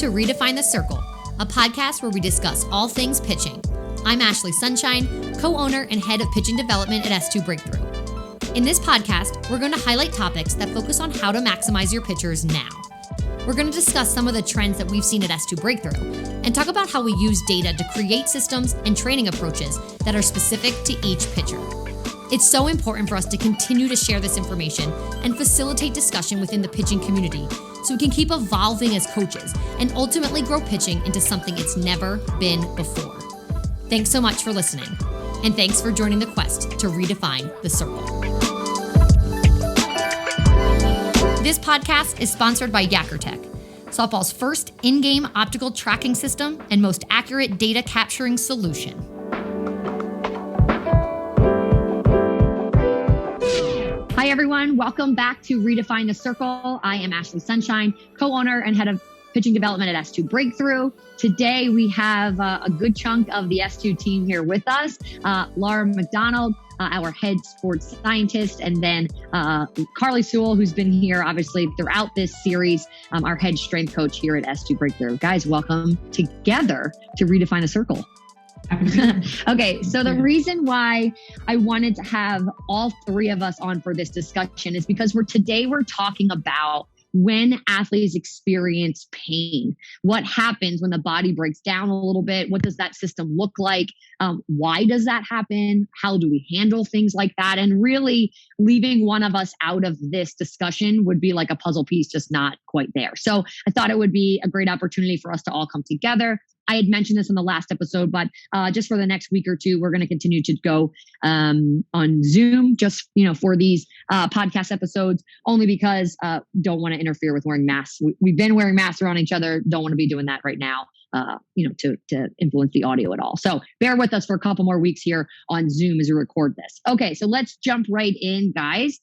to Redefine the Circle, a podcast where we discuss all things pitching. I'm Ashley Sunshine, co-owner and head of pitching development at S2 Breakthrough. In this podcast, we're going to highlight topics that focus on how to maximize your pitchers now. We're going to discuss some of the trends that we've seen at S2 Breakthrough and talk about how we use data to create systems and training approaches that are specific to each pitcher. It's so important for us to continue to share this information and facilitate discussion within the pitching community so we can keep evolving as coaches and ultimately grow pitching into something it's never been before. Thanks so much for listening, and thanks for joining the quest to redefine the circle. This podcast is sponsored by YakkerTech, softball's first in-game optical tracking system and most accurate data capturing solution. Hi, everyone. Welcome back to Redefine the Circle. I am Ashley Sunshine, co-owner and head of pitching development at S2 Breakthrough. Today, we have a good chunk of the S2 team here with us. Laura McDonald, our head sports scientist, and then Carly Sewell, who's been here obviously throughout this series, our head strength coach here at S2 Breakthrough. Guys, welcome together to Redefine a Circle. Okay, so the reason why I wanted to have all three of us on for this discussion is because we're talking about when athletes experience pain. What happens when the body breaks down a little bit? What does that system look like? Why does that happen? How do we handle things like that? And really leaving one of us out of this discussion would be like a puzzle piece, just not quite there. So I thought it would be a great opportunity for us to all come together. I had mentioned this in the last episode, but just for the next week or two, we're going to continue to go on Zoom just, for these podcast episodes, only because don't want to interfere with wearing masks. We've been wearing masks around each other. Don't want to be doing that right now, to influence the audio at all. So bear with us for a couple more weeks here on Zoom as we record this. Okay, so let's jump right in, guys.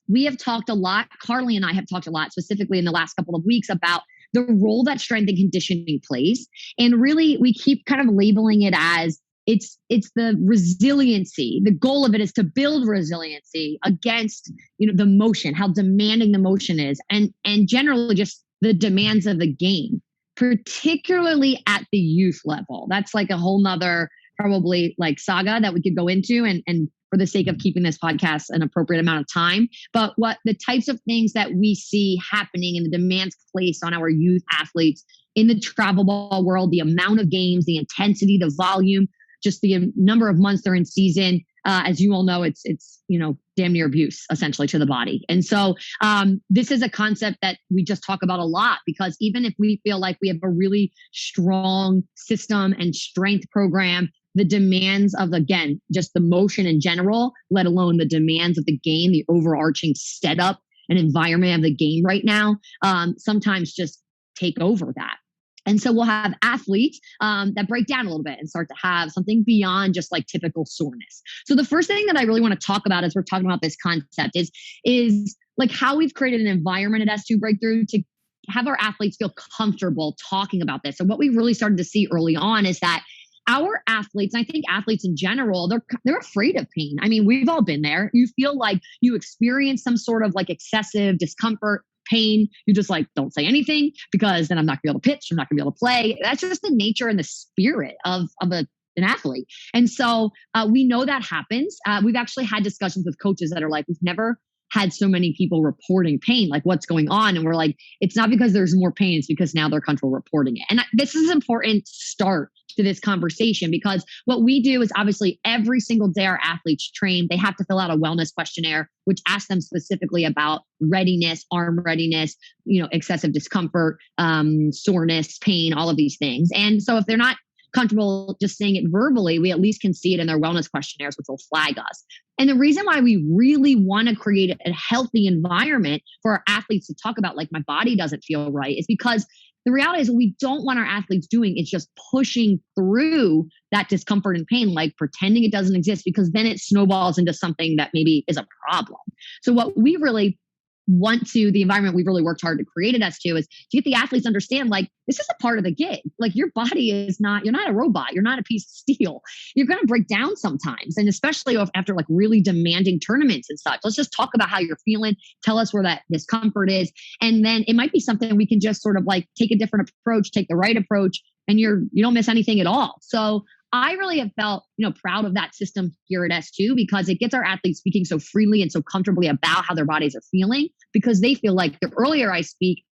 We have talked a lot. Carly and I have talked a lot, specifically in the last couple of weeks, about the role that strength and conditioning plays. And really, we keep kind of labeling it as it's the resiliency. The goal of it is to build resiliency against, the motion, how demanding the motion is, and generally just the demands of the game, particularly at the youth level. That's like a whole nother probably like saga that we could go into and for the sake of keeping this podcast an appropriate amount of time. But what the types of things that we see happening and the demands placed on our youth athletes in the travel ball world, the amount of games, the intensity, the volume, just the number of months they're in season. As you all know, it's damn near abuse essentially to the body. And so this is a concept that we just talk about a lot, because even if we feel like we have a really strong system and strength program, the demands of, again, just the motion in general, let alone the demands of the game, the overarching setup and environment of the game right now, sometimes just take over that. And so we'll have athletes that break down a little bit and start to have something beyond just like typical soreness. So the first thing that I really want to talk about as we're talking about this concept is like how we've created an environment at S2 Breakthrough to have our athletes feel comfortable talking about this. And what we really started to see early on is that our athletes, and I think athletes in general, they're afraid of pain. I mean, we've all been there. You feel like you experience some sort of like excessive discomfort, pain. You just like, don't say anything because then I'm not gonna be able to pitch. I'm not gonna be able to play. That's just the nature and the spirit of an athlete. And so we know that happens. We've actually had discussions with coaches that are like, we've never had so many people reporting pain, like what's going on? And we're like, it's not because there's more pain, it's because now they're comfortable reporting it. And this is an important start to this conversation, because what we do is obviously every single day our athletes train, they have to fill out a wellness questionnaire, which asks them specifically about readiness, arm readiness, excessive discomfort, soreness, pain, all of these things. And so if they're not comfortable just saying it verbally, we at least can see it in their wellness questionnaires, which will flag us. And the reason why we really want to create a healthy environment for our athletes to talk about, like, my body doesn't feel right, is because the reality is what we don't want our athletes doing is just pushing through that discomfort and pain, like pretending it doesn't exist, because then it snowballs into something that maybe is a problem. So what we really the environment we've really worked hard to create at S2 is to get the athletes to understand, like, this is a part of the gig. Like, your body is not, you're not a robot. You're not a piece of steel. You're going to break down sometimes. And especially after like really demanding tournaments and such. Let's just talk about how you're feeling. Tell us where that discomfort is. And then it might be something we can just sort of like take a different approach, take the right approach, and you don't miss anything at all. So I really have felt, proud of that system here at S2 because it gets our athletes speaking so freely and so comfortably about how their bodies are feeling, because they feel like the earlier I speak,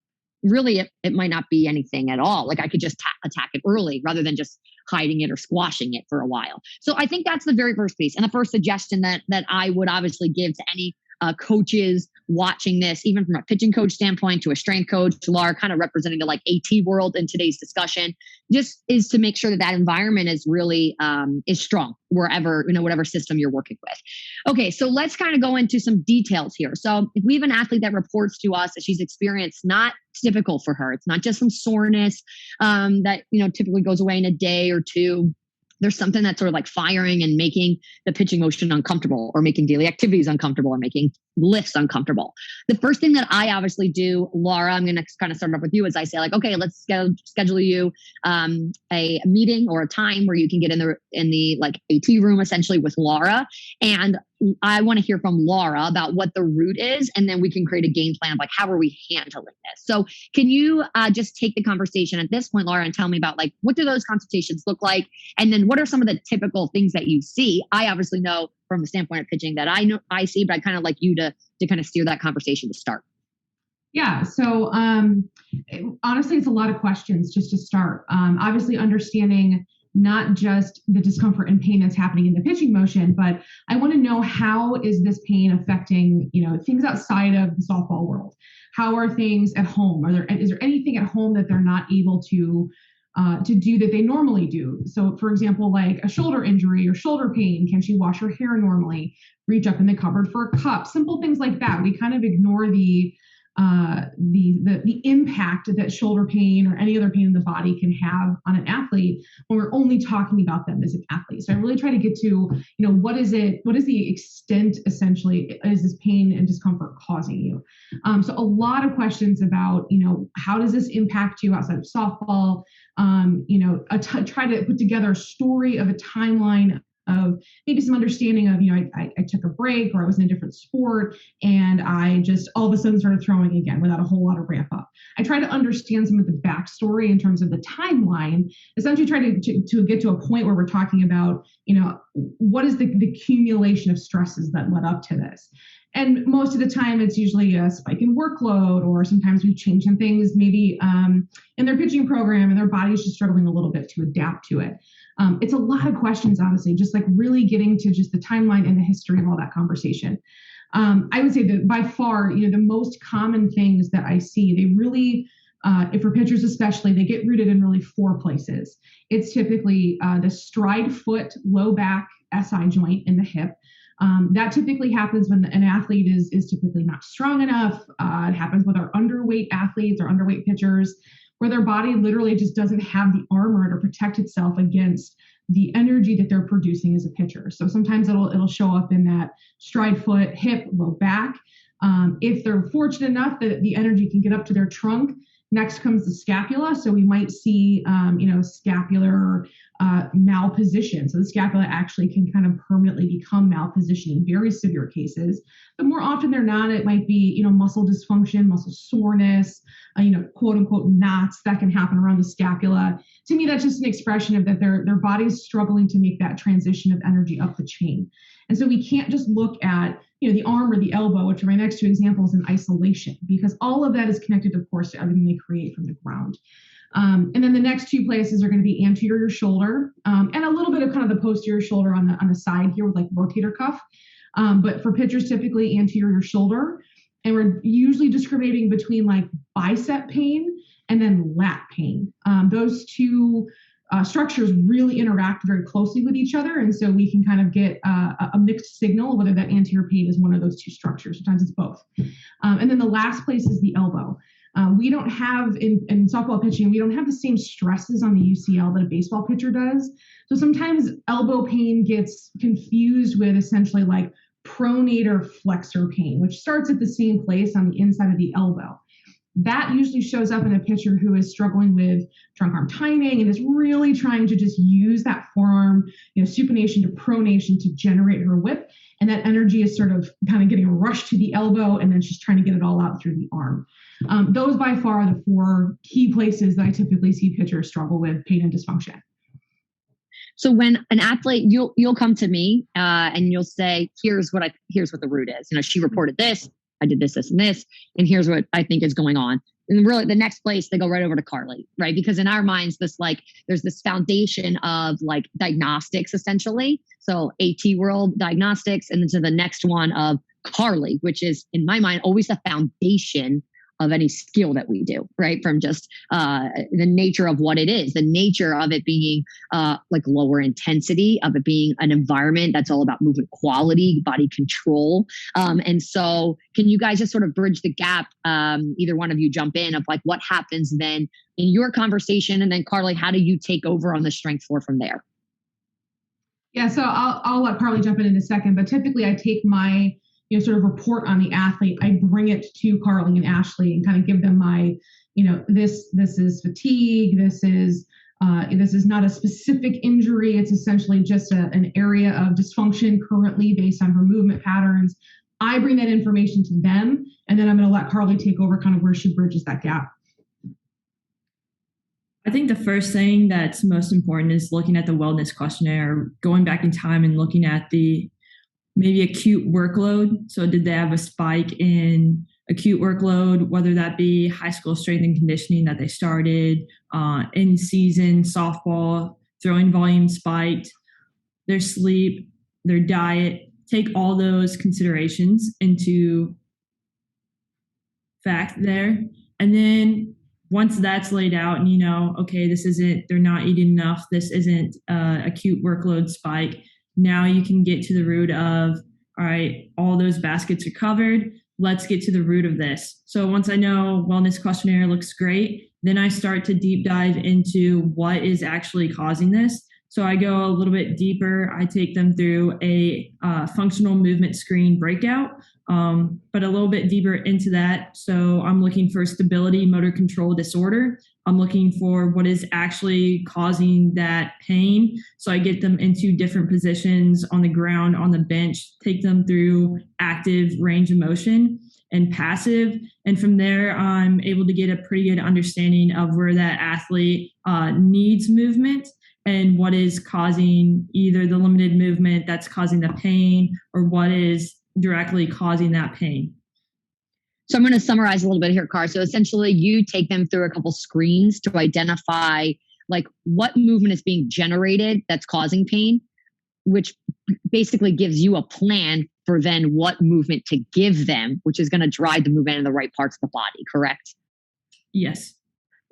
really it might not be anything at all. Like I could just attack it early rather than just hiding it or squashing it for a while. So I think that's the very first piece. And the first suggestion that I would obviously give to any coaches watching this, even from a pitching coach standpoint to a strength coach, Laura kind of representing the like AT world in today's discussion, just is to make sure that environment is really is strong wherever, whatever system you're working with. Okay, so let's kind of go into some details here. So if we have an athlete that reports to us that she's experienced not typical for her, it's not just some soreness that typically goes away in a day or two. There's something that's sort of like firing and making the pitching motion uncomfortable, or making daily activities uncomfortable, or making lifts uncomfortable. The first thing that I obviously do, Laura, I'm going to kind of start off with you, is I say like, okay, let's schedule you a meeting or a time where you can get in the like AT room essentially with Laura. And I want to hear from Laura about what the route is, and then we can create a game plan of like, how are we handling this? So can you just take the conversation at this point, Laura, and tell me about like, what do those consultations look like? And then what are some of the typical things that you see? I obviously know from the standpoint of pitching that I see, but I kind of like you to kind of steer that conversation to start. Yeah. So honestly, it's a lot of questions just to start. Obviously understanding not just the discomfort and pain that's happening in the pitching motion, but I want to know, how is this pain affecting, things outside of the softball world? How are things at home? Is there anything at home that they're not able to do that they normally do? So for example, like a shoulder injury or shoulder pain, can she wash her hair normally, reach up in the cupboard for a cup, simple things like that? We kind of ignore the impact that shoulder pain or any other pain in the body can have on an athlete when we're only talking about them as an athlete. So I really try to get to, what is the extent essentially is this pain and discomfort causing you? So a lot of questions about, how does this impact you outside of softball? Try to put together a story of a timeline of maybe some understanding of, I took a break, or I was in a different sport and I just all of a sudden started throwing again without a whole lot of ramp up. I try to understand some of the backstory in terms of the timeline, essentially try to get to a point where we're talking about, what is the accumulation of stresses that led up to this. And most of the time, it's usually a spike in workload, or sometimes we've changed some things maybe in their pitching program, and their body's just struggling a little bit to adapt to it. It's a lot of questions, honestly, just like really getting to just the timeline and the history of all that conversation. I would say that by far, the most common things that I see, they really, for pitchers especially, they get rooted in really 4 places. It's typically the stride foot, low back, SI joint in the hip. That typically happens when an athlete is typically not strong enough. It happens with our underweight athletes or underweight pitchers, where their body literally just doesn't have the armor to protect itself against the energy that they're producing as a pitcher. So sometimes it'll show up in that stride foot, hip, low back. If they're fortunate enough that the energy can get up to their trunk, next comes the scapula. So we might see, scapular malposition. So the scapula actually can kind of permanently become malpositioned in very severe cases. But more often than not, it might be, muscle dysfunction, muscle soreness, quote unquote knots that can happen around the scapula. To me, that's just an expression of that their body's struggling to make that transition of energy up the chain. And so we can't just look at, the arm or the elbow, which are my next 2 examples, in isolation, because all of that is connected, of course, to everything they create from the ground. And then the next 2 places are going to be anterior shoulder, and a little bit of kind of the posterior shoulder on the side here with like rotator cuff. But for pitchers, typically anterior shoulder. And we're usually discriminating between like bicep pain and then lat pain. Those 2 structures really interact very closely with each other. And so we can kind of get a mixed signal, whether that anterior pain is one of those 2 structures. Sometimes it's both. And then the last place is the elbow. We don't have, in softball pitching, we don't have the same stresses on the UCL that a baseball pitcher does. So sometimes elbow pain gets confused with essentially like pronator flexor pain, which starts at the same place on the inside of the elbow. That usually shows up in a pitcher who is struggling with trunk arm timing and is really trying to just use that forearm, supination to pronation to generate her whip. And that energy is sort of kind of getting rushed to the elbow, and then she's trying to get it all out through the arm. Those by far are the 4 key places that I typically see pitchers struggle with pain and dysfunction. So when an athlete, you'll come to me and you'll say, here's what the root is. She reported this, I did this, and this, and here's what I think is going on. And really the next place they go right over to Carly, right? Because in our minds, there's this foundation of diagnostics essentially. So AT World Diagnostics, and then to the next one of Carly, which is in my mind always the foundation of any skill that we do, right? From just the nature of what it is, the nature of it being lower intensity, of it being an environment that's all about movement quality, body control. And so can you guys just sort of bridge the gap, either one of you jump in, of what happens then in your conversation? And then Carly, how do you take over on the strength floor from there? Yeah, so I'll let Carly jump in a second, but typically I take my sort of report on the athlete, I bring it to Carly and Ashley and kind of give them my, this is fatigue. This is not a specific injury. It's essentially just an area of dysfunction currently based on her movement patterns. I bring that information to them, and then I'm going to let Carly take over kind of where she bridges that gap. I think the first thing that's most important is looking at the wellness questionnaire, going back in time and looking at the maybe acute workload. So did they have a spike in acute workload, whether that be high school strength and conditioning that they started, in season softball, throwing volume spiked, their sleep, their diet. Take all those considerations into fact there. And then once that's laid out and okay, they're not eating enough, this isn't acute workload spike. Now you can get to the root of, all right, all those baskets are covered. Let's get to the root of this. So once I know wellness questionnaire looks great, then I start to deep dive into what is actually causing this. So I go a little bit deeper. I take them through a functional movement screen breakout, but a little bit deeper into that. So I'm looking for stability motor control disorder. I'm looking for what is actually causing that pain. So I get them into different positions on the ground, on the bench, take them through active range of motion and passive. And from there, I'm able to get a pretty good understanding of where that athlete needs movement and what is causing either the limited movement that's causing the pain or what is directly causing that pain. So I'm going to summarize a little bit here, Car. So essentially you take them through a couple screens to identify what movement is being generated that's causing pain, which basically gives you a plan for then what movement to give them, which is going to drive the movement in the right parts of the body, correct? Yes.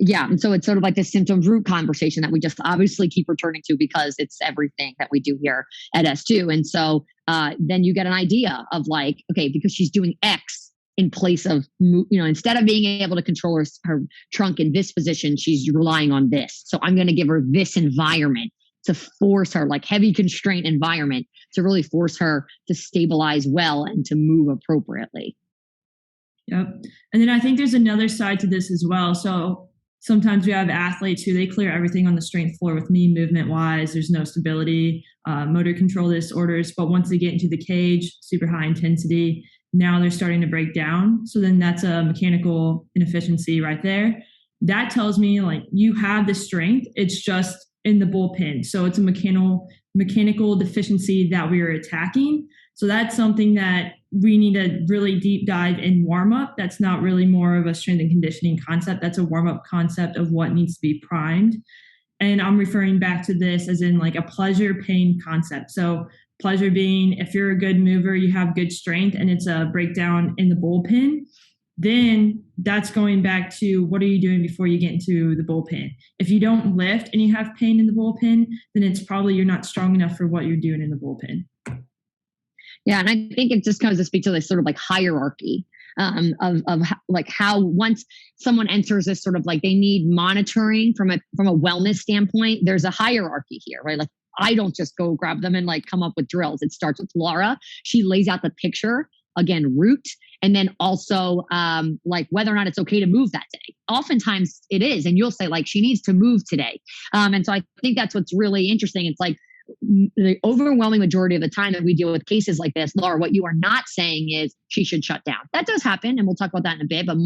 Yeah. And so it's sort of like this symptom root conversation that we just obviously keep returning to because it's everything that we do here at S2. And so then you get an idea of okay, because she's doing X in place of, instead of being able to control her trunk in this position, she's relying on this. So I'm going to give her this environment to force her, heavy constraint environment, to really force her to stabilize well and to move appropriately. Yep. And then I think there's another side to this as well. So sometimes we have athletes who they clear everything on the strength floor with me movement wise. There's no stability, motor control disorders. But once they get into the cage, super high intensity, now they're starting to break down. So then that's a mechanical inefficiency right there. That tells me you have the strength. It's just in the bullpen. So it's a mechanical deficiency that we are attacking. So that's something that we need to really deep dive in warm up. That's not really more of a strength and conditioning concept. That's a warm up concept of what needs to be primed. And I'm referring back to this as in a pleasure pain concept. So pleasure being, if you're a good mover, you have good strength and it's a breakdown in the bullpen, then that's going back to what are you doing before you get into the bullpen? If you don't lift and you have pain in the bullpen, then it's probably you're not strong enough for what you're doing in the bullpen. Yeah. And I think it just comes to speak to this sort of hierarchy of how once someone enters this sort of they need monitoring from a wellness standpoint, there's a hierarchy here, right? I don't just go grab them and like come up with drills. It starts with Laura. She lays out the picture, again, route, and then also like whether or not it's okay to move that day. Oftentimes it is. And you'll say like, she needs to move today. And so I think that's what's really interesting. It's like the overwhelming majority of the time that we deal with cases like this, Laura, what you are not saying is she should shut down. That does happen. And we'll talk about that in a bit. But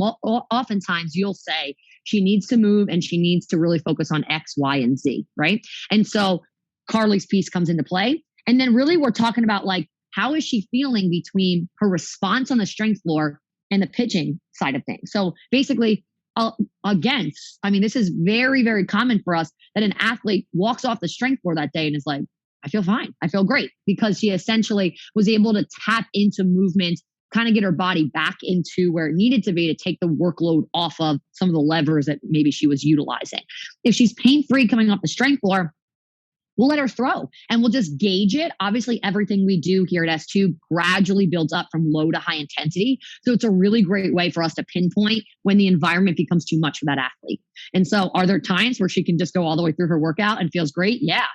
oftentimes you'll say she needs to move and she needs to really focus on X, Y, and Z. Right. And so Carly's piece comes into play. And then really we're talking about like, how is she feeling between her response on the strength floor and the pitching side of things? So basically, again, I mean, this is very, very common for us that an athlete walks off the strength floor that day and is like, I feel fine. I feel great, because she essentially was able to tap into movement, kind of get her body back into where it needed to be to take the workload off of some of the levers that maybe she was utilizing. If she's pain-free coming off the strength floor, we'll let her throw and we'll just gauge it. Obviously, everything we do here at S2 gradually builds up from low to high intensity. So it's a really great way for us to pinpoint when the environment becomes too much for that athlete. And so are there times where she can just go all the way through her workout and feels great? Yeah.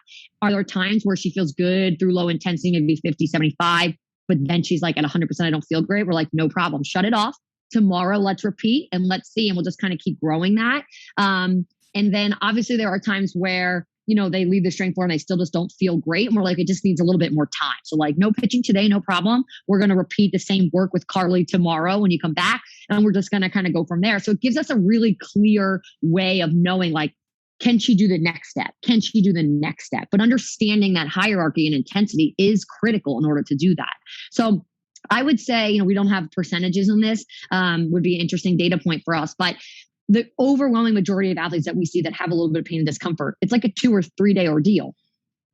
Are there times where she feels good through low intensity, maybe 50, 75, but then she's like at 100%, I don't feel great. We're like, no problem. Shut it off. Tomorrow, let's repeat and let's see. And we'll just kind of keep growing that. And then obviously there are times where they leave the strength floor and they still just don't feel great. And we're like, it just needs a little bit more time. So like, no pitching today, no problem. We're going to repeat the same work with Carly tomorrow when you come back. And we're just going to kind of go from there. So it gives us a really clear way of knowing like, can she do the next step? Can she do the next step? But understanding that hierarchy and intensity is critical in order to do that. So I would say, we don't have percentages on this, would be an interesting data point for us, but the overwhelming majority of athletes that we see that have a little bit of pain and discomfort, it's like a 2 or 3 day ordeal,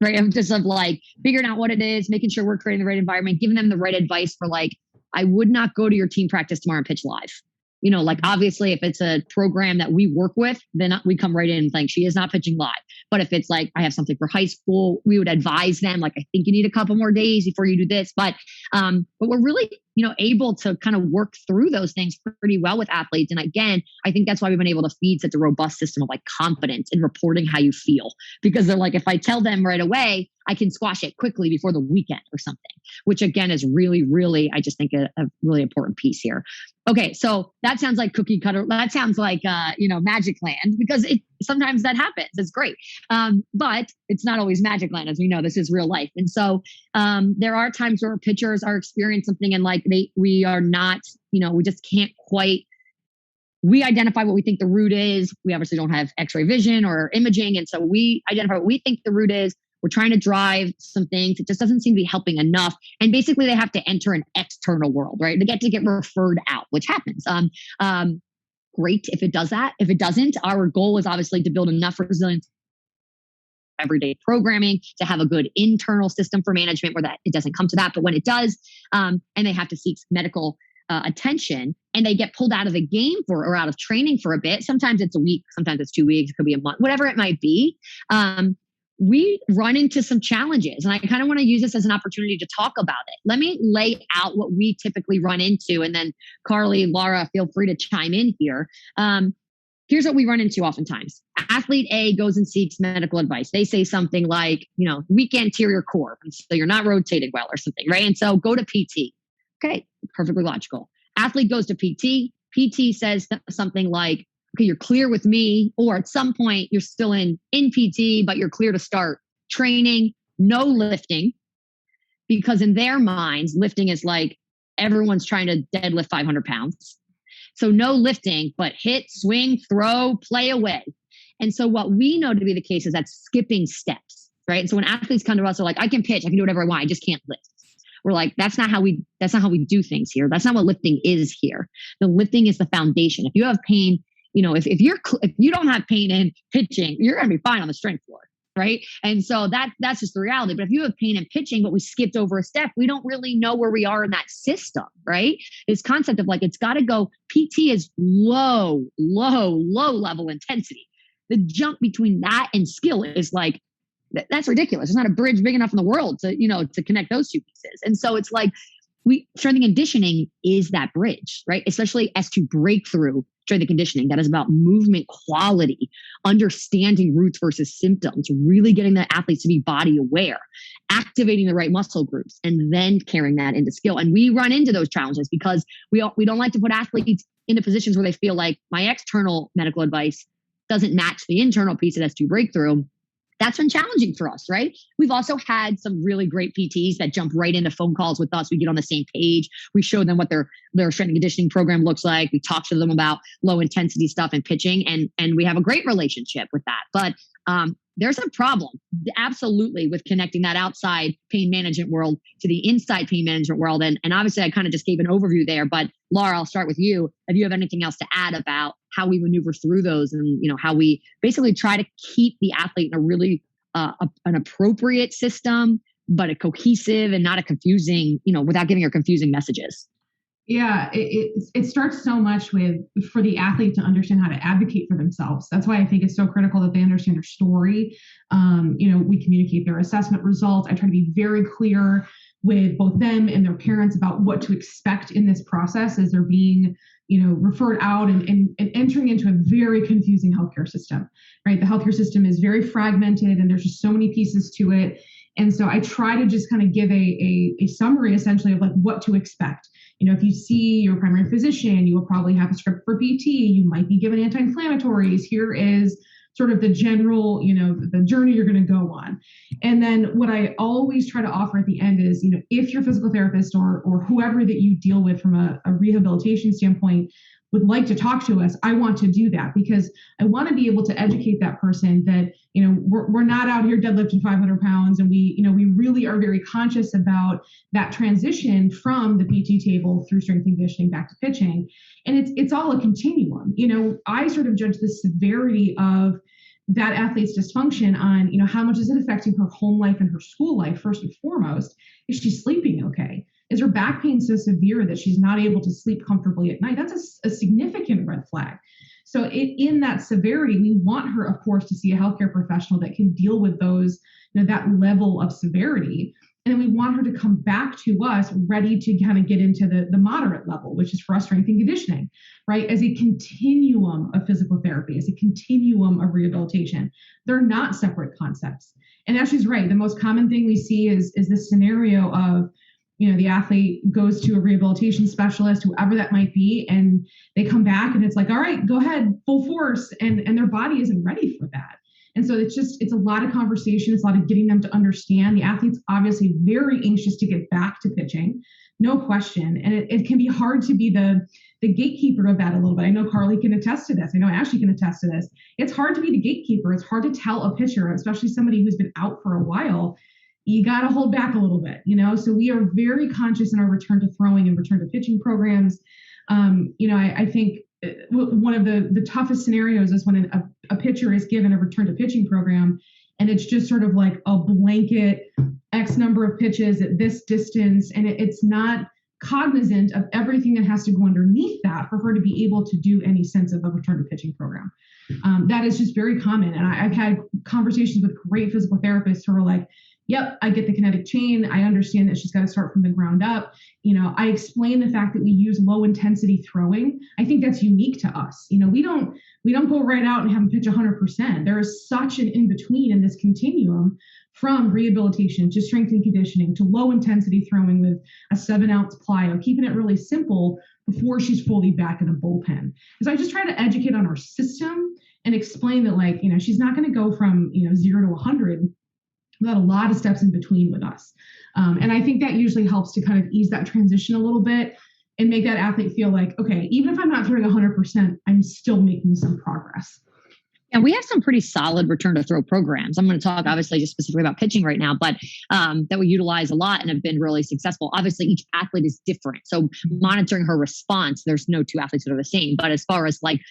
right? Of just of like figuring out what it is, making sure we're creating the right environment, giving them the right advice for like, I would not go to your team practice tomorrow and pitch live. Like obviously if it's a program that we work with, then we come right in and think she is not pitching live. But if it's like, I have something for high school, we would advise them, like, I think you need a couple more days before you do this. But we're really, able to kind of work through those things pretty well with athletes. And again, I think that's why we've been able to feed such a robust system of like confidence in reporting how you feel, because they're like, if I tell them right away, I can squash it quickly before the weekend or something, which again is really, really, I just think a really important piece here. Okay. So that sounds like cookie cutter. That sounds like, magic land, because sometimes that happens. It's great. But it's not always magic land. As we know, this is real life. And so there are times where pitchers are experiencing something and like we are not, we just can't quite, we identify what we think the root is. We obviously don't have x-ray vision or imaging. And so we identify what we think the root is. We're trying to drive some things. It just doesn't seem to be helping enough. And basically they have to enter an external world, right? They get referred out, which happens. Great if it does that. If it doesn't, our goal is obviously to build enough resilience everyday programming to have a good internal system for management where that it doesn't come to that. But when it does, and they have to seek medical attention and they get pulled out of the game or out of training for a bit, sometimes it's a week, sometimes it's 2 weeks, it could be a month, whatever it might be. We run into some challenges, and I kind of want to use this as an opportunity to talk about it. Let me lay out what we typically run into, and then Carly, Laura, feel free to chime in here. Here's what we run into oftentimes. Athlete A goes and seeks medical advice. They say something like, weak anterior core, so you're not rotated well or something, right? And so go to PT. Okay, perfectly logical. Athlete goes to PT. PT says something like, okay, you're clear with me, or at some point you're still in PT, but you're clear to start training, no lifting, because in their minds, lifting is like everyone's trying to deadlift 500 pounds. So no lifting, but hit, swing, throw, play away. And so what we know to be the case is that skipping steps, right? And so when athletes come to us, they're like, I can pitch, I can do whatever I want, I just can't lift. We're like, that's not how we do things here. That's not what lifting is here. The lifting is the foundation. If you have pain, if you don't have pain in pitching, you're going to be fine on the strength floor, right? And so that's just the reality. But if you have pain in pitching, but we skipped over a step, we don't really know where we are in that system, right? This concept of like, it's got to go, PT is low level intensity. The jump between that and skill is like, that's ridiculous. There's not a bridge big enough in the world to connect those two pieces. And so it's like, strength and conditioning is that bridge, right? Especially S2 breakthrough strength and conditioning. That is about movement quality, understanding roots versus symptoms, really getting the athletes to be body aware, activating the right muscle groups, and then carrying that into skill. And we run into those challenges because we don't like to put athletes into positions where they feel like my external medical advice doesn't match the internal piece of S2 breakthrough. That's been challenging for us, right? We've also had some really great PTs that jump right into phone calls with us. We get on the same page. We show them what their strength and conditioning program looks like. We talk to them about low intensity stuff and pitching, and we have a great relationship with that. But there's a problem, absolutely, with connecting that outside pain management world to the inside pain management world. And obviously, I kind of just gave an overview there. But Laura, I'll start with you. If you have anything else to add about how we maneuver through those, and how we basically try to keep the athlete in a really an appropriate system, but a cohesive and not a confusing, without giving her confusing messages. Yeah, it starts so much with for the athlete to understand how to advocate for themselves. That's why I think it's so critical that they understand their story. We communicate their assessment results. I try to be very clear with both them and their parents about what to expect in this process as they're being, referred out and entering into a very confusing healthcare system, right? The healthcare system is very fragmented and there's just so many pieces to it. And so I try to just kind of give a summary essentially of like what to expect. If you see your primary physician, you will probably have a script for PT. You might be given anti-inflammatories. Here is sort of the general, the journey you're going to go on. And then what I always try to offer at the end is, if your physical therapist or whoever that you deal with from a rehabilitation standpoint would like to talk to us, I want to do that because I want to be able to educate that person that, we're not out here deadlifting 500 pounds. And we really are very conscious about that transition from the PT table through strength and conditioning back to pitching. And it's all a continuum. I sort of judge the severity of that athlete's dysfunction on, how much is it affecting her home life and her school life, first and foremost. Is she sleeping okay? Is her back pain so severe that she's not able to sleep comfortably at night? That's a significant red flag. So in that severity, we want her, of course, to see a healthcare professional that can deal with those, that level of severity. And then we want her to come back to us ready to kind of get into the moderate level, which is for us strength and conditioning, right? As a continuum of physical therapy, as a continuum of rehabilitation. They're not separate concepts. And Ashley's right. The most common thing we see is this scenario of, the athlete goes to a rehabilitation specialist, whoever that might be, and they come back and it's like, all right, go ahead, full force. And their body isn't ready for that. And so it's a lot of conversation. It's a lot of getting them to understand. The athlete's obviously very anxious to get back to pitching, no question. And it can be hard to be the gatekeeper of that a little bit. I know Carly can attest to this. I know Ashley can attest to this. It's hard to be the gatekeeper. It's hard to tell a pitcher, especially somebody who's been out for a while, you got to hold back a little bit, So we are very conscious in our return to throwing and return to pitching programs. I think one of the toughest scenarios is when a pitcher is given a return to pitching program and it's just sort of like a blanket X number of pitches at this distance. And it's not cognizant of everything that has to go underneath that for her to be able to do any sense of a return to pitching program. That is just very common. And I've had conversations with great physical therapists who are like, yep, I get the kinetic chain. I understand that she's got to start from the ground up. I explain the fact that we use low intensity throwing. I think that's unique to us. We don't go right out and have them pitch 100%. There is such an in-between in this continuum from rehabilitation to strength and conditioning to low intensity throwing with a 7-ounce plyo, keeping it really simple before she's fully back in a bullpen. So I just try to educate on our system and explain that she's not going to go from, 0 to 100 without a lot of steps in between with us. And I think that usually helps to kind of ease that transition a little bit and make that athlete feel like, okay, even if I'm not throwing 100%, I'm still making some progress. And we have some pretty solid return to throw programs. I'm going to talk obviously just specifically about pitching right now, but that we utilize a lot and have been really successful. Obviously, each athlete is different. So monitoring her response, there's no two athletes that are the same. But as far as kind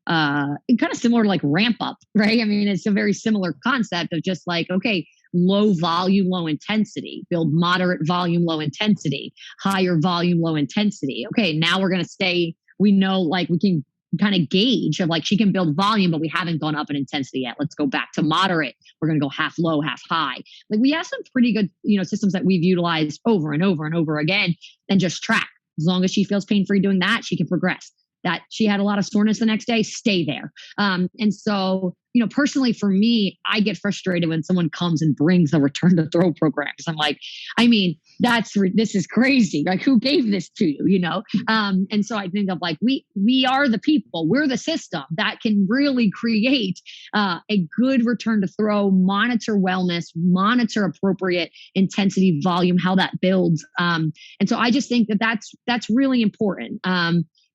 of similar to like ramp up, right? I mean, it's a very similar concept of just like, okay, low volume, low intensity, build moderate volume, low intensity, higher volume, low intensity. Okay, now we're going to stay, we know like we can kind of gauge of like, she can build volume, but we haven't gone up in intensity yet. Let's go back to moderate. We're going to go half low, half high. Like we have some pretty good, systems that we've utilized over and over and over again, and just track. As long as she feels pain-free doing that, she can progress. That she had a lot of soreness the next day, stay there. And so, personally for me, I get frustrated when someone comes and brings a return to throw program. Because I'm like, this is crazy. Like, who gave this to you, And so I think of like, we are the people, we're the system that can really create a good return to throw, monitor wellness, monitor appropriate intensity, volume, how that builds. And so I just think that's really important.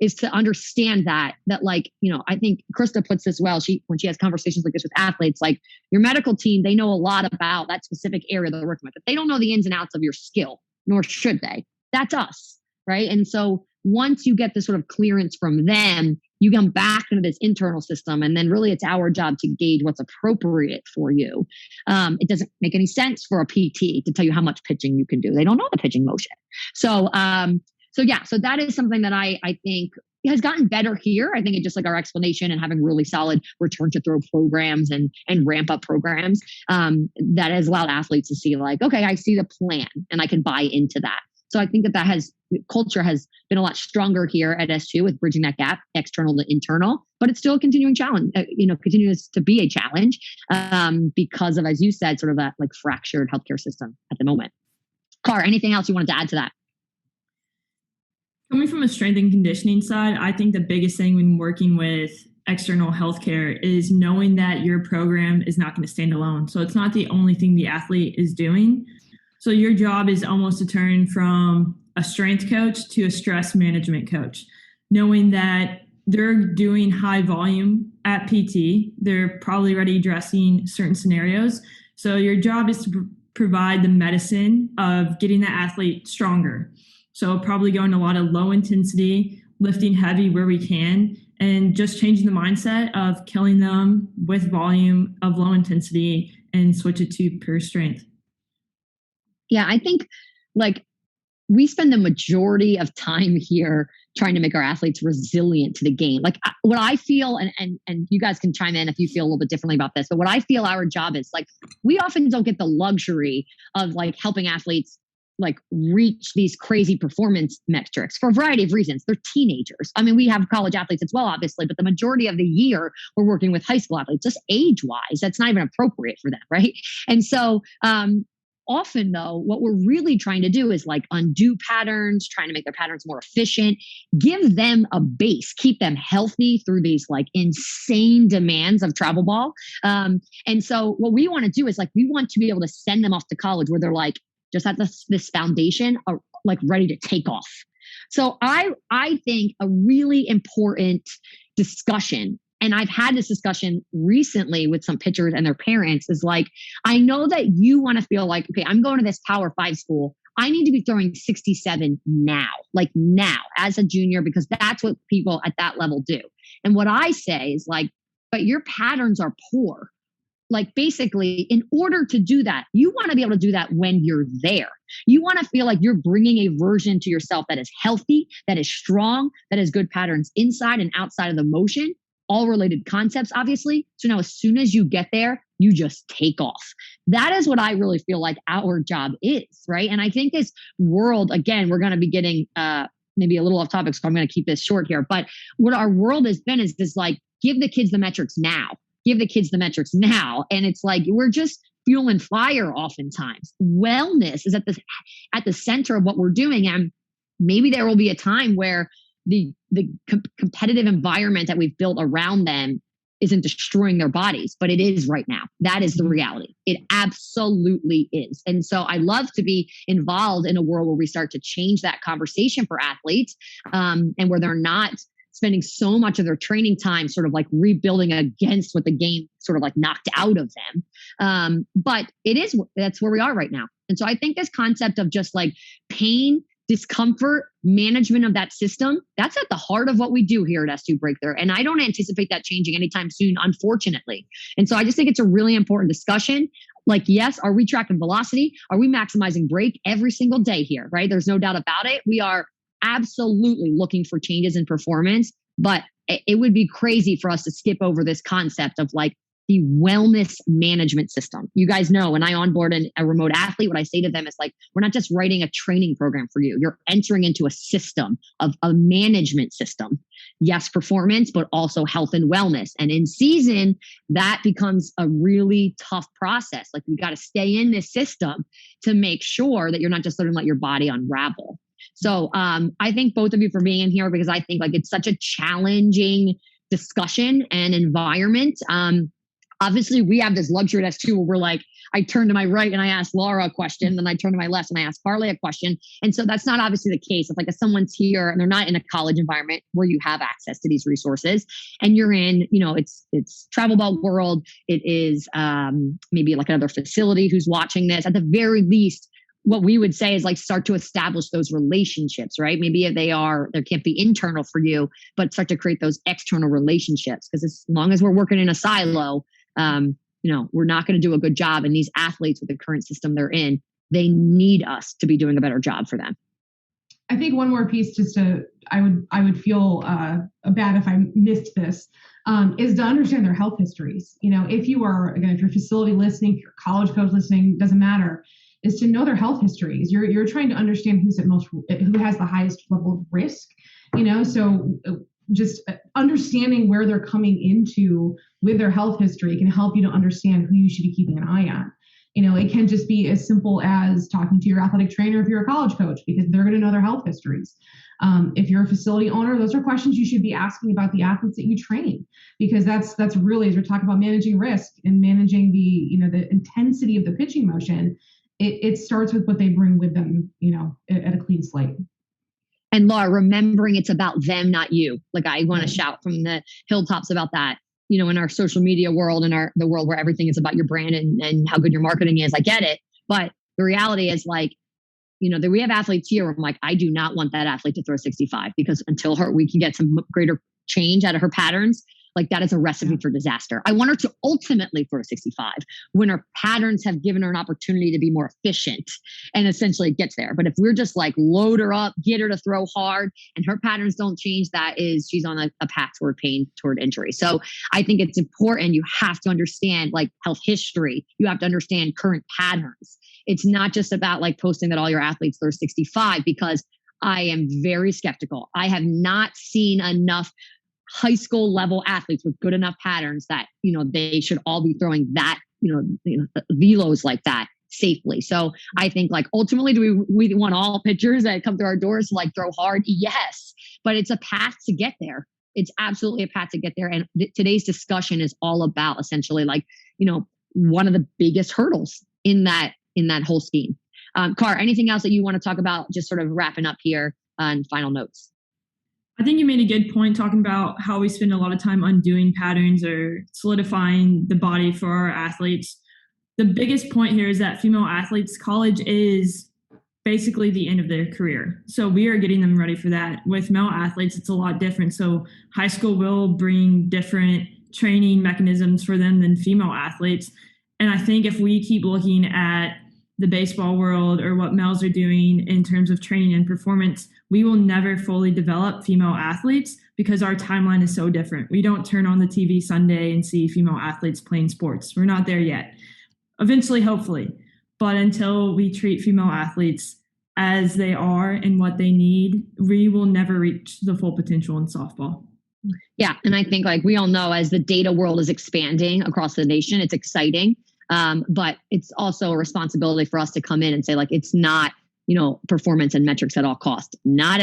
Is to understand that like, I think Krista puts this well. When she has conversations like this with athletes, like your medical team, they know a lot about that specific area they're working with, but they don't know the ins and outs of your skill, nor should they. That's us, right? And so once you get this sort of clearance from them, you come back into this internal system, and then really it's our job to gauge what's appropriate for you. It doesn't make any sense for a PT to tell you how much pitching you can do. They don't know the pitching motion. So that is something that I think has gotten better here. I think it's just like our explanation and having really solid return to throw programs and ramp up programs that has allowed athletes to see like, okay, I see the plan and I can buy into that. So I think culture has been a lot stronger here at S2 with bridging that gap, external to internal, but it's still a continuing challenge, continues to be a challenge because of, as you said, sort of that like fractured healthcare system at the moment. Car, anything else you wanted to add to that? Coming from a strength and conditioning side, I think the biggest thing when working with external healthcare is knowing that your program is not going to stand alone. So it's not the only thing the athlete is doing. So your job is almost to turn from a strength coach to a stress management coach, knowing that they're doing high volume at PT. They're probably already addressing certain scenarios. So your job is to provide the medicine of getting the athlete stronger. So probably going a lot of low intensity, lifting heavy where we can, and just changing the mindset of killing them with volume of low intensity and switch it to pure strength. Yeah, I think like we spend the majority of time here trying to make our athletes resilient to the game. Like what I feel, and you guys can chime in if you feel a little bit differently about this, but what I feel our job is like, we often don't get the luxury of like helping athletes like reach these crazy performance metrics for a variety of reasons. They're teenagers. I mean, we have college athletes as well, obviously, but the majority of the year we're working with high school athletes, just age wise, that's not even appropriate for them. Right. And so, often though, what we're really trying to do is like undo patterns, trying to make their patterns more efficient, give them a base, keep them healthy through these like insane demands of travel ball. And so what we want to do is like, we want to be able to send them off to college where they're like, just at this foundation are like ready to take off. So I think a really important discussion, and I've had this discussion recently with some pitchers and their parents, is like, I know that you want to feel like, okay, I'm going to this Power 5 school. I need to be throwing 67 now, like now as a junior, because that's what people at that level do. And what I say is like, but your patterns are poor. Like basically, in order to do that, you want to be able to do that when you're there. You want to feel like you're bringing a version to yourself that is healthy, that is strong, that has good patterns inside and outside of the motion, all related concepts, obviously. So now as soon as you get there, you just take off. That is what I really feel like our job is, right? And I think this world, again, we're going to be getting maybe a little off topic, so I'm going to keep this short here. But what our world has been is this like, give the kids the metrics now. Give the kids the metrics now. And it's like, we're just fuel and fire oftentimes. Wellness is at the center of what we're doing. And maybe there will be a time where the competitive environment that we've built around them isn't destroying their bodies, but it is right now. That is the reality. It absolutely is. And so I love to be involved in a world where we start to change that conversation for athletes, and where they're not spending so much of their training time sort of like rebuilding against what the game sort of like knocked out of them. But that's where we are right now. And so I think this concept of just like pain, discomfort, management of that system, that's at the heart of what we do here at S2 Breakthrough. And I don't anticipate that changing anytime soon, unfortunately. And so I just think it's a really important discussion. Like, yes, are we tracking velocity? Are we maximizing break every single day here, right? There's no doubt about it. We are absolutely looking for changes in performance, but it would be crazy for us to skip over this concept of like the wellness management system. You guys know when I onboard a remote athlete, what I say to them is like, we're not just writing a training program for you. You're entering into a system of a management system. Yes, performance, but also health and wellness. And in season, that becomes a really tough process. Like you got to stay in this system to make sure that you're not just letting let your body unravel. So I thank both of you for being in here because I think like it's such a challenging discussion and environment. Obviously, we have this luxury at S2 where we're like, I turn to my right and I ask Laura a question, then I turn to my left and I ask Carly a question. And so that's not obviously the case. If like if someone's here and they're not in a college environment where you have access to these resources and you're in, it's travel ball world, it is maybe like another facility who's watching this. At the very least, what we would say is like start to establish those relationships, right? Maybe if they can't be internal for you, but start to create those external relationships. Because as long as we're working in a silo, we're not going to do a good job. And these athletes with the current system they're in, they need us to be doing a better job for them. I think one more piece I would feel bad if I missed this, is to understand their health histories. If you're facility listening, if you're college coach listening, doesn't matter, is to know their health histories. You're trying to understand who has the highest level of risk, so just understanding where they're coming into with their health history can help you to understand who you should be keeping an eye on. It can just be as simple as talking to your athletic trainer if you're a college coach, because they're going to know their health histories. If you're a facility owner, those are questions you should be asking about the athletes that you train, because that's really, as we're talking about managing risk and managing the intensity of the pitching motion, it starts with what they bring with them, at a clean slate. And Laura, remembering it's about them, not you. Like I want to shout from the hilltops about that. In our social media world and the world where everything is about your brand and how good your marketing is, I get it. But the reality is like, that we have athletes here where I'm like, I do not want that athlete to throw 65 because until we can get some greater change out of her patterns, like that is a recipe for disaster. I want her to ultimately throw 65 when her patterns have given her an opportunity to be more efficient and essentially gets there. But if we're just like load her up, get her to throw hard and her patterns don't change, she's on a path toward pain, toward injury. So I think it's important. You have to understand like health history. You have to understand current patterns. It's not just about like posting that all your athletes throw 65, because I am very skeptical. I have not seen enough high school level athletes with good enough patterns that, they should all be throwing that, velos like that safely. So I think like ultimately, do we want all pitchers that come through our doors to like throw hard? Yes, but it's a path to get there. It's absolutely a path to get there. And today's discussion is all about essentially like, one of the biggest hurdles in that whole scheme. Car, anything else that you want to talk about, just sort of wrapping up here on final notes? I think you made a good point talking about how we spend a lot of time undoing patterns or solidifying the body for our athletes. The biggest point here is that female athletes, college is basically the end of their career. So we are getting them ready for that. With male athletes, it's a lot different. So high school will bring different training mechanisms for them than female athletes. And I think if we keep looking at the baseball world or what males are doing in terms of training and performance, we will never fully develop female athletes because our timeline is so different. We don't turn on the TV Sunday and see female athletes playing sports. We're not there yet. Eventually, hopefully. But until we treat female athletes as they are and what they need, we will never reach the full potential in softball. Yeah. And I think like we all know, as the data world is expanding across the nation, it's exciting. But it's also a responsibility for us to come in and say, like, it's not, performance and metrics at all costs. Not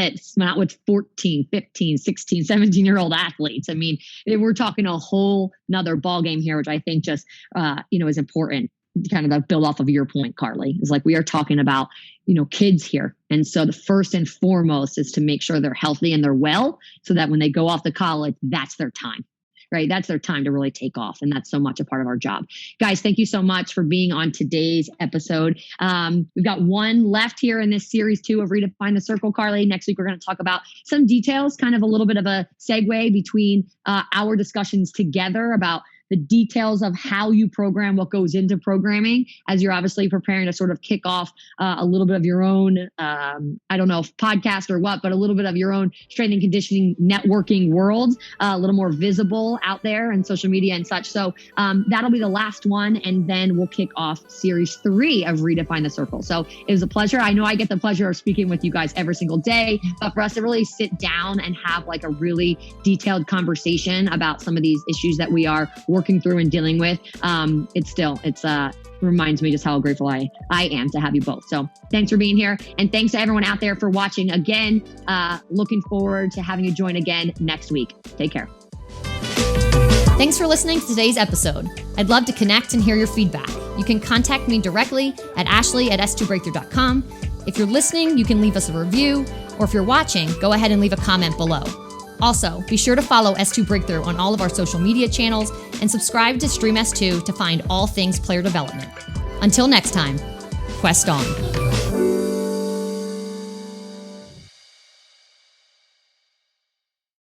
with 14, 15, 16, 17-year-old athletes. I mean, we're talking a whole nother ballgame here, which I think just, is important. Kind of build off of your point, Carly, is like, we are talking about, kids here. And so the first and foremost is to make sure they're healthy and they're well, so that when they go off to college, that's their time. Right? That's their time to really take off. And that's so much a part of our job. Guys, thank you so much for being on today's episode. We've got one left here in this series 2 of Redefine the Circle, Carly. Next week, we're going to talk about some details, kind of a little bit of a segue between our discussions together about the details of how you program, what goes into programming, as you're obviously preparing to sort of kick off a little bit of your own, I don't know if podcast or what, but a little bit of your own strength and conditioning networking world, a little more visible out there and social media and such. So that'll be the last one. And then we'll kick off series 3 of Redefine the Circle. So it was a pleasure. I know I get the pleasure of speaking with you guys every single day, but for us to really sit down and have like a really detailed conversation about some of these issues that we are working through and dealing with, it's reminds me just how grateful I am to have you both. So thanks for being here. And thanks to everyone out there for watching again. Looking forward to having you join again next week. Take care. Thanks for listening to today's episode. I'd love to connect and hear your feedback. You can contact me directly at ashley@s2breakthrough.com. If you're listening, you can leave us a review, or if you're watching, go ahead and leave a comment below. Also, be sure to follow S2 Breakthrough on all of our social media channels and subscribe to Stream S2 to find all things player development. Until next time, quest on.